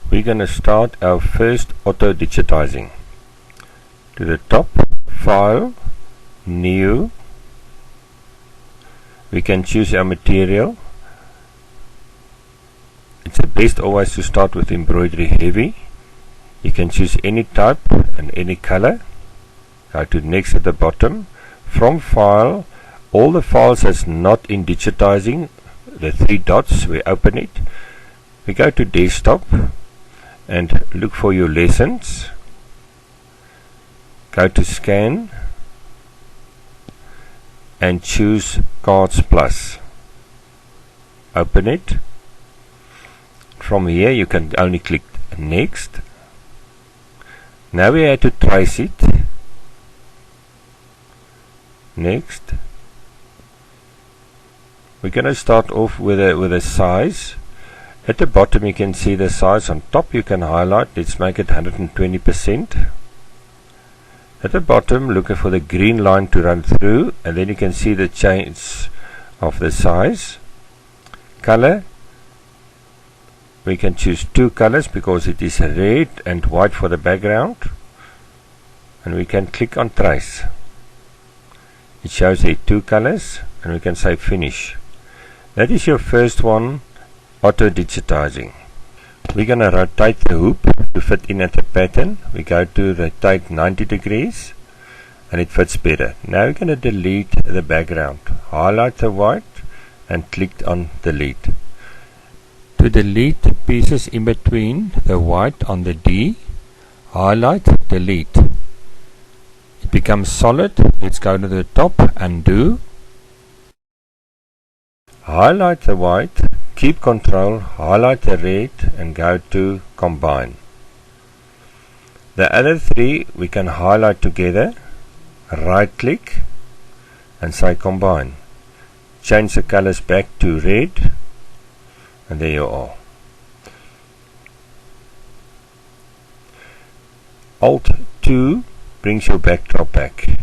we're going to start our first auto digitizing. To the top, File, New. We can choose our material. It's the best always to start with embroidery heavy. You can choose any type and any color. Go to next at the bottom. From File, all the files that's not in digitizing, the three dots, we open it. We go to desktop and look for your lessons. Go to scan and choose Cards Plus. Open it. From here you can only click next. Now we have to trace it. Next. We're going to start off with a size. At the bottom you can see the size. On top you can highlight. Let's make it 120%. At the bottom look for the green line to run through, and then you can see the change of the size. Color, we can choose two colors because it is red and white for the background, and we can click on trace. It shows the two colors, and we can say finish. That is your first one, auto digitizing. We're going to rotate the hoop to fit in at the pattern. We go to rotate 90 degrees and it fits better. Now we're going to delete the background. Highlight the white and click on delete. To delete the pieces in between the white on the D, highlight, delete. It becomes solid. Let's go to the top, undo. Highlight the white, keep control, highlight the red and go to combine. The other three we can highlight together, right click and say combine. Change the colors back to red and there you are. Alt 2 brings your backdrop back.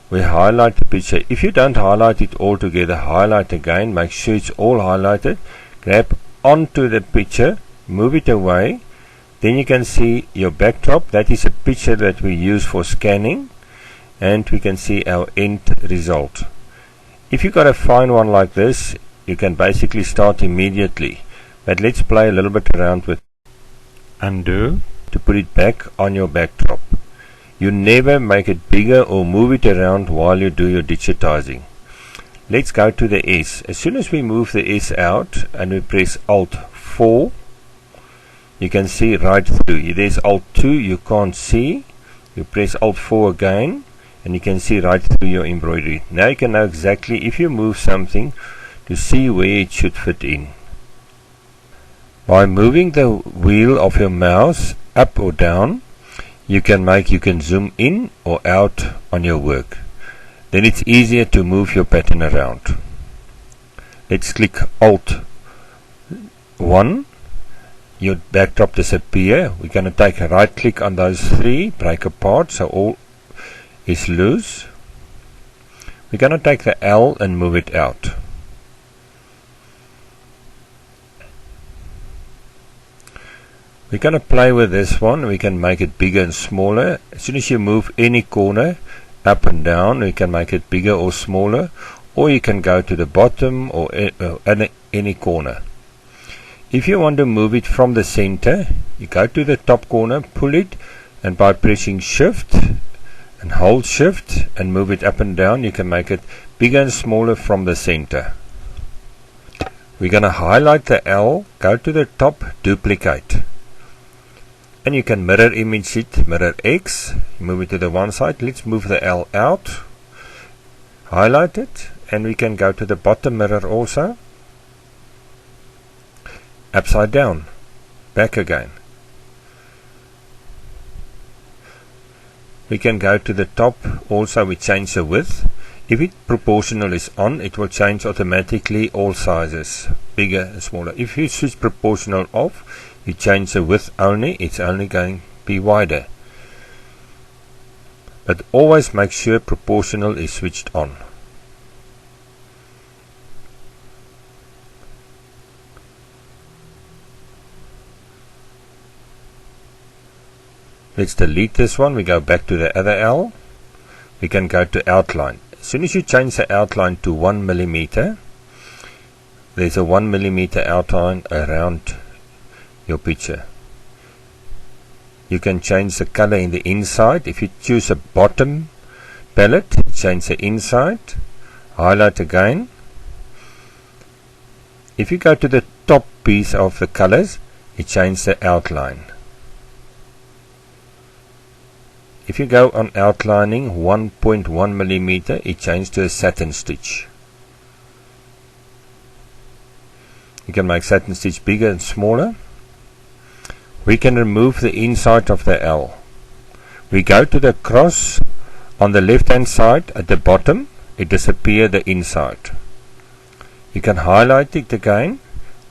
We highlight the picture. If you don't highlight it all together, highlight again, make sure it's all highlighted. Grab onto the picture, move it away, then you can see your backdrop. That is a picture that we use for scanning, and we can see our end result. If you got a fine one like this, you can basically start immediately, but let's play a little bit around with undo to put it back on your backdrop. You never make it bigger or move it around while you do your digitizing. Let's go to the S. As soon as we move the S out and we press Alt 4, you can see right through. There's Alt 2, you can't see. You press Alt 4 again and you can see right through your embroidery. Now you can know exactly if you move something to see where it should fit in. By moving the wheel of your mouse up or down, you can zoom in or out on your work. Then it's easier to move your pattern around. Let's click Alt 1. Your backdrop disappear. We're going to take a right click on those three, break apart so all is loose. We're going to take the L and move it out. We're going to play with this one. We can make it bigger and smaller. As soon as you move any corner up and down, we can make it bigger or smaller, or you can go to the bottom or any corner. If you want to move it from the center, you go to the top corner, pull it, and by pressing shift and hold shift and move it up and down, you can make it bigger and smaller from the center. We're going to highlight the L, go to the top, duplicate. And you can mirror image it, mirror X, move it to the one side. Let's move the L out, highlight it, and we can go to the bottom mirror also, upside down, back again. We can go to the top also. We change the width. If it proportional is on, it will change automatically all sizes, bigger and smaller. If you switch proportional off, you change the width only, it's only going to be wider. But always make sure proportional is switched on. Let's delete this one. We go back to the other L. We can go to outline. As soon as you change the outline to 1 millimeter, there's a 1 millimeter outline around your picture. You can change the color in the inside. If you choose a bottom palette, change the inside, highlight again. If you go to the top piece of the colors, you change the outline. If you go on outlining 1.1 millimeter, it changes to a satin stitch. You can make satin stitch bigger and smaller. We can remove the inside of the L. We go to the cross on the left hand side at the bottom, it disappears the inside. You can highlight it again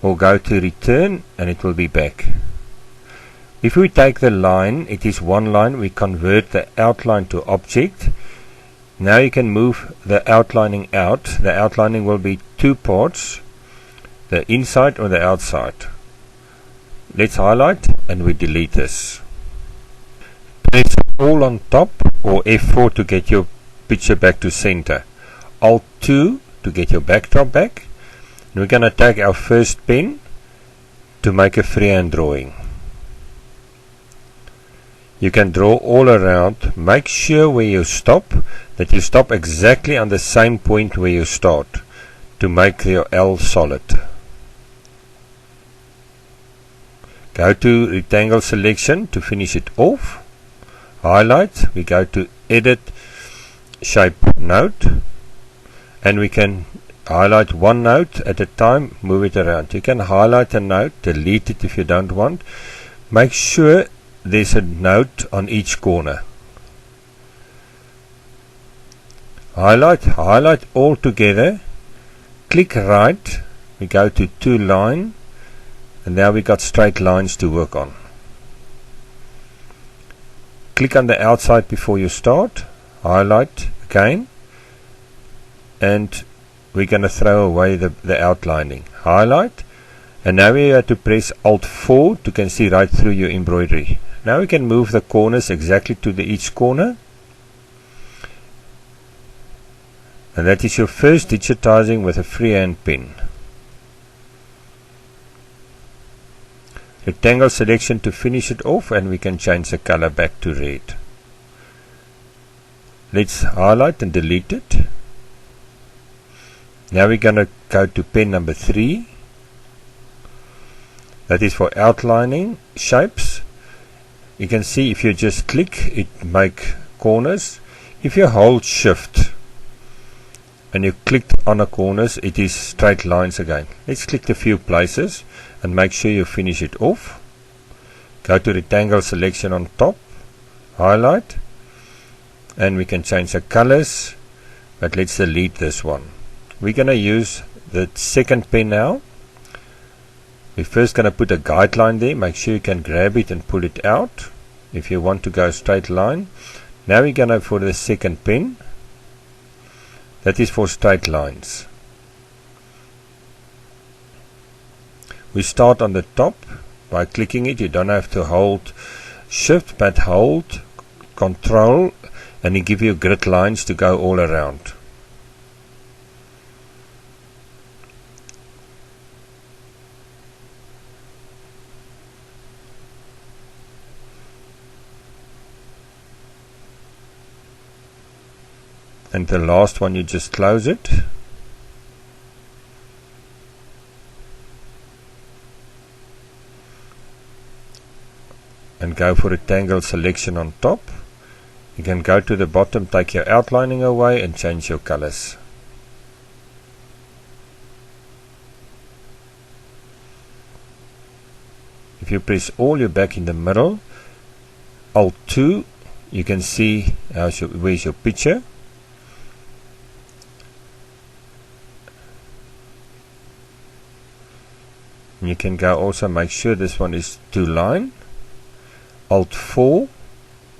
or go to return and it will be back. If we take the line, it is one line, we convert the outline to object. Now you can move the outlining out. The outlining will be two parts, the inside or the outside. Let's highlight and we delete this. Press all on top or F4 to get your picture back to center. Alt 2 to get your backdrop back. And we're going to take our first pen to make a freehand drawing. You can draw all around. Make sure where you stop, that you stop exactly on the same point where you start to make your L solid. Go to rectangle selection to finish it off. Highlight, we go to edit shape node and we can highlight one node at a time, move it around. You can highlight a node, delete it if you don't want. Make sure there's a node on each corner. Highlight all together, click right, we go to two line and now we got straight lines to work on. Click on the outside before you start, highlight again, and we're going to throw away the outlining. Highlight, and now we have to press Alt 4 to can see right through your embroidery. Now we can move the corners exactly to each corner. And that is your first digitizing with a freehand pen. Rectangle selection to finish it off and we can change the color back to red. Let's highlight and delete it. Now we're going to go to pen number 3. That is for outlining shapes. You can see if you just click, it make corners. If you hold shift and you click on the corners, it is straight lines again. Let's click a few places and make sure you finish it off. Go to rectangle selection on top, highlight, and we can change the colors, but let's delete this one. We're going to use the second pen now. We're first going to put a guideline there. Make sure you can grab it and pull it out if you want to go straight line. Now we're going to for the second pen. That is for straight lines. We start on the top by clicking it. You don't have to hold shift, but hold control and it gives you grid lines to go all around. And the last one, you just close it. And go for rectangle selection on top. You can go to the bottom, take your outlining away and change your colors. If you press all, you're back in the middle. Alt 2, you can see where's your picture. And you can go also make sure this one is two line. Alt 4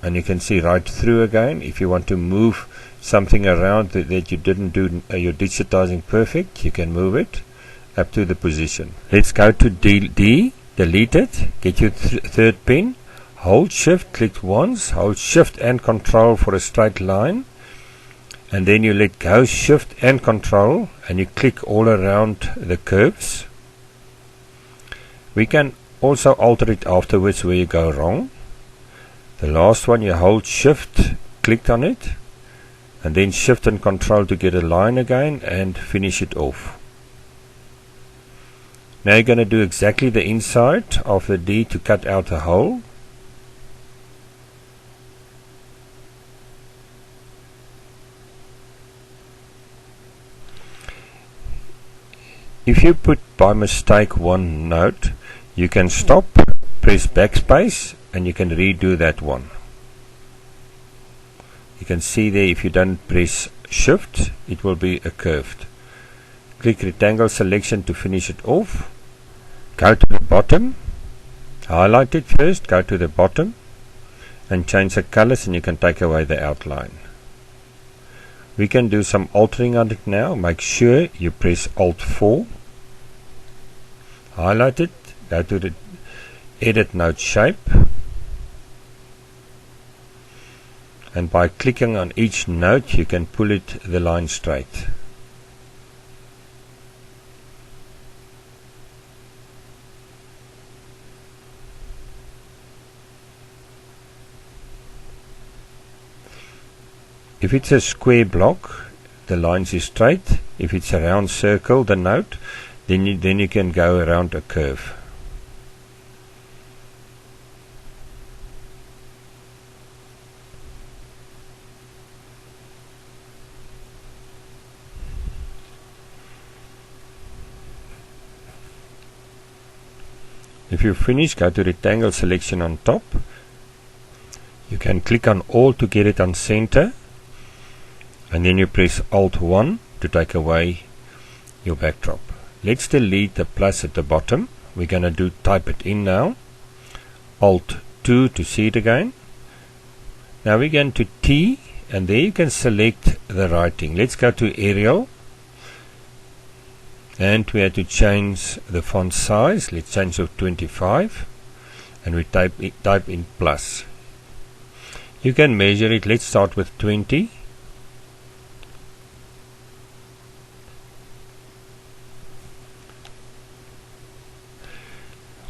and you can see right through again. If you want to move something around that you didn't do your digitizing perfect, you can move it up to the position. Let's go to delete it, get your third pen, hold shift, click once, hold shift and control for a straight line, and then you let go shift and control and you click all around the curves. We can also alter it afterwards where you go wrong. The last one, you hold shift, click on it, and then shift and control to get a line again and finish it off. Now you're going to do exactly the inside of the D to cut out a hole. If you put by mistake one note, you can stop, press backspace, and you can redo that one. You can see there, if you don't press shift, it will be a curved. Click rectangle selection to finish it off. Go to the bottom, highlight it first, go to the bottom and change the colors, and you can take away the outline. We can do some altering on it now. Make sure you press Alt 4, highlight it, go to the edit node shape, and by clicking on each node you can pull it the line straight. If it's a square block, the lines is straight. If it's a round circle, the node, then you can go around a curve. If you finish, go to rectangle selection on top. You can click on all to get it on center, and then you press Alt 1 to take away your backdrop. Let's delete the plus at the bottom. We're going to type it in now. Alt 2 to see it again. Now we're going to T, and there you can select the writing. Let's go to Arial, and we have to change the font size. Let's change to 25, and we type in plus. You can measure it. Let's start with 20.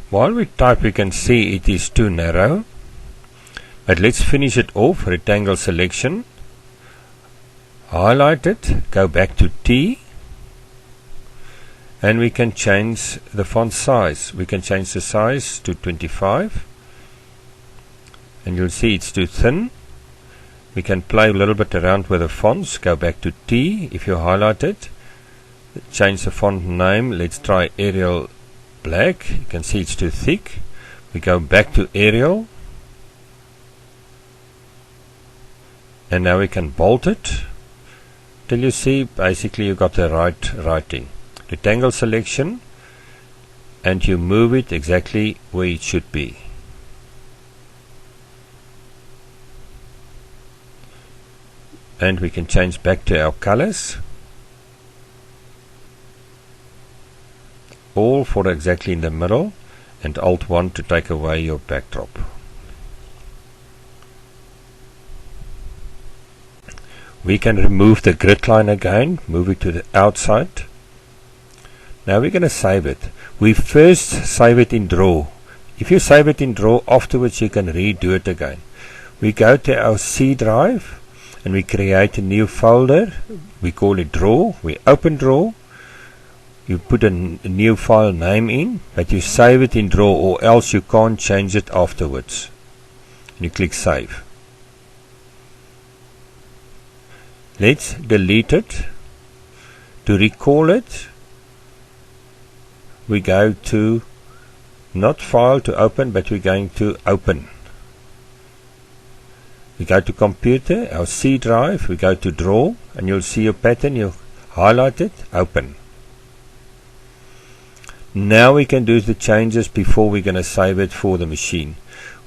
While we type, we can see it is too narrow, but let's finish it off. Rectangle selection, highlight it, go back to T, and we can change the font size. We can change the size to 25, and you'll see it's too thin. We can play a little bit around with the fonts. Go back to T if you highlight it, change the font name. Let's try Arial Black. You can see it's too thick. We go back to Arial, and now we can bold it till you see basically you got the right writing. Rectangle selection, and you move it exactly where it should be. And we can change back to our colors, all for exactly in the middle, and Alt 1 to take away your backdrop. We can remove the grid line again, move it to the outside. Now we're going to save it. We first save it in Draw. If you save it in Draw, afterwards you can redo it again. We go to our C drive and we create a new folder. We call it Draw. We open Draw. You put a new file name in, but you save it in Draw, or else you can't change it afterwards. And you click Save. Let's delete it. To recall it, we go to not File to Open, but we're going to Open. We go to Computer, our C drive, we go to Draw, and you'll see your pattern. You highlight it, Open. Now we can do the changes before we're going to save it for the machine.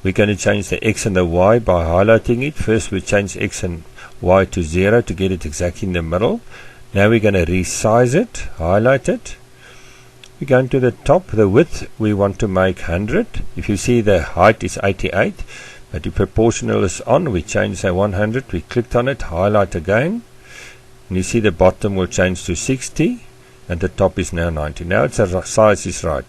We're going to change the X and the Y by highlighting it. First we change X and Y to 0 to get it exactly in the middle. Now we're going to resize it, highlight it, We're going to the top. The width we want to make 100. If you see the height is 88, but the proportional is on, we change to 100. We clicked on it, highlight again, and you see the bottom will change to 60 and the top is now 90. Now it's the size is right.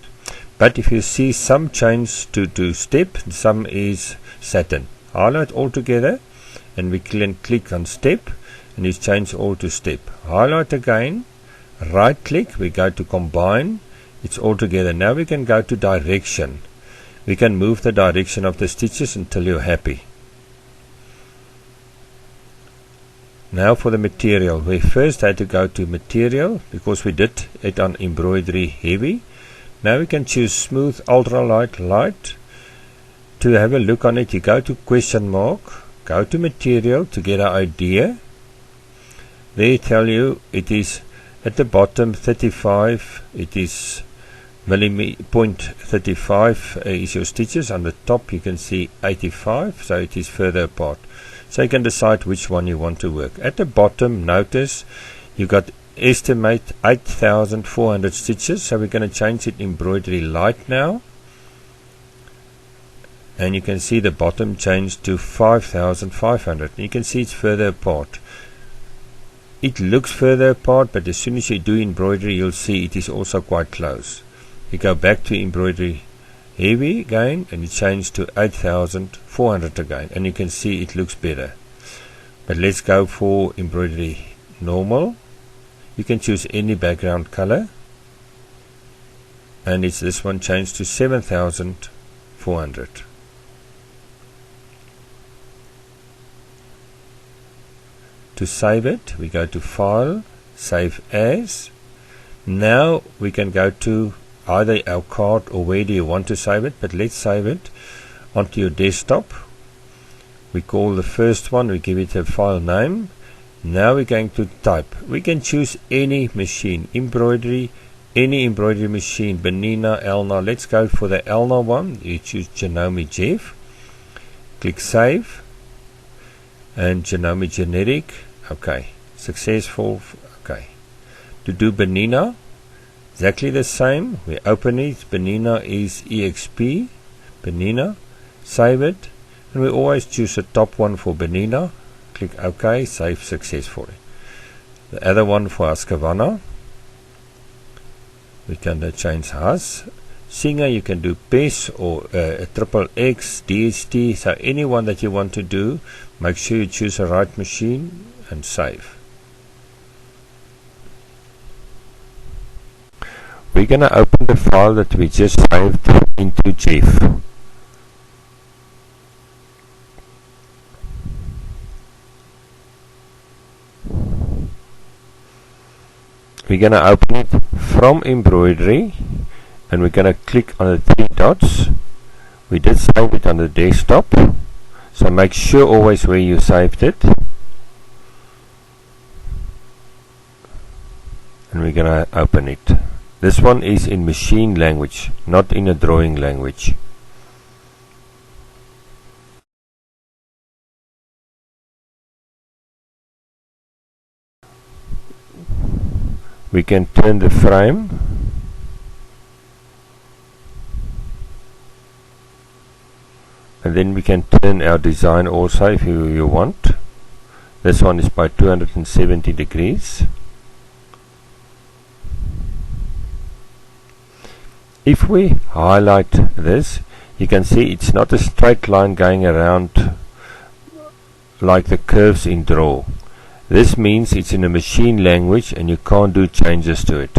But if you see some change to step, some is satin. Highlight all together and we can click on step and it's changed all to step. Highlight again, right click, we go to combine, it's all together. Now we can go to direction. We can move the direction of the stitches until you're happy. Now for the material, we first had to go to material because we did it on embroidery heavy. Now we can choose smooth, ultralight, light. To have a look on it, you go to question mark, go to material to get an idea. They tell you it is at the bottom 35, it is point 35 is your stitches. On the top you can see 85, so it is further apart. So you can decide which one you want to work. At the bottom, notice you got estimate 8,400 stitches, so we're going to change it embroidery light now. And you can see the bottom changed to 5,500. You can see it's further apart. It looks further apart, but as soon as you do embroidery, you'll see it is also quite close. You go back to embroidery heavy again, and you change to 8,400 again, and you can see it looks better. But let's go for embroidery normal. You can choose any background color, and it's this one changed to 7,400. To save it, we go to File, Save As. Now we can go to either our card or where do you want to save it, but let's save it onto your desktop. We call the first one, we give it a file name. Now we're going to type. We can choose any machine, embroidery, any embroidery machine, Benina, Elna. Let's go for the Elna one. You choose Janome Jeff. Click Save. And Janome Generic. Okay. Successful. Okay. To do Benina, exactly the same. We open it. Benina is EXP. Benina. Save it. And we always choose the top one for Benina. Click OK. Save successfully. The other one for Askavana. We can change Has. Singer, you can do PES or triple X, DST. So any one that you want to do, make sure you choose the right machine and save. We're going to open the file that we just saved into Jeff. We're going to open it from embroidery, and we're going to click on the three dots. We did save it on the desktop, so make sure always where you saved it. And we're going to open it. This one is in machine language, not in a drawing language. We can turn the frame. And then we can turn our design also if you want. This one is by 270 degrees. If we highlight this, you can see it's not a straight line going around like the curves in Draw. This means it's in a machine language and you can't do changes to it.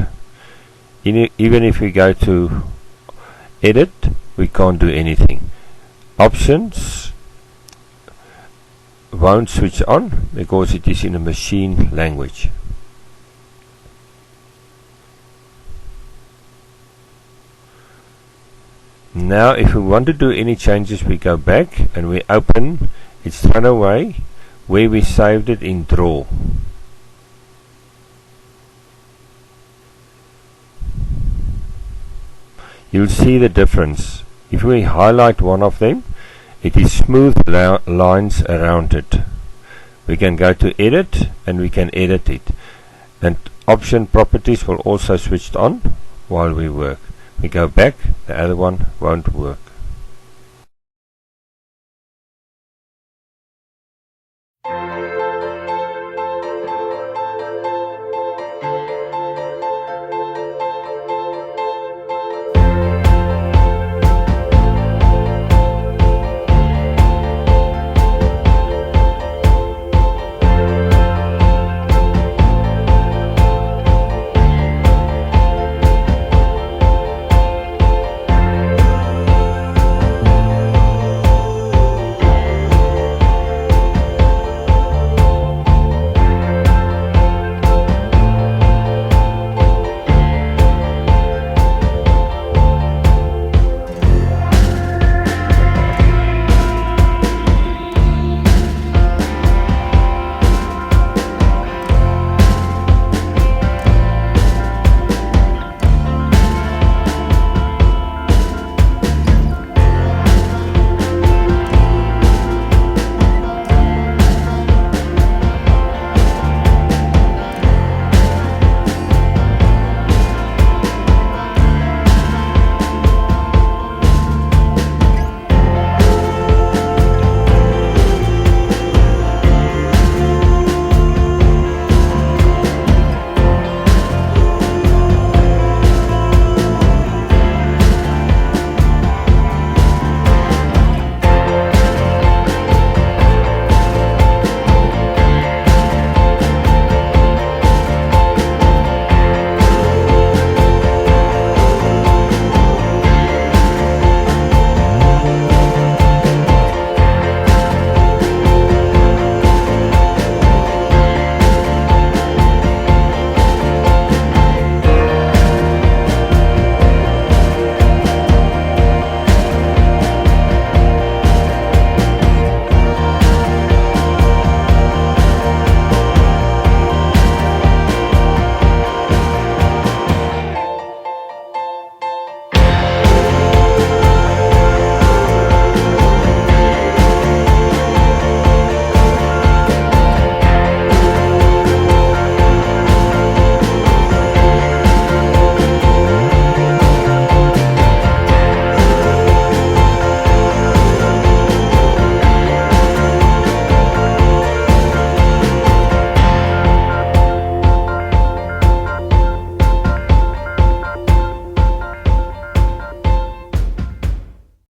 Even if we go to edit, we can't do anything. Options won't switch on because it is in a machine language. Now if we want to do any changes, we go back and we open, it's thrown away where we saved it in Draw. You'll see the difference. If we highlight one of them, it is smooth lines around it. We can go to edit and we can edit it. And option properties will also switch on while we work. We go back, the other one won't work.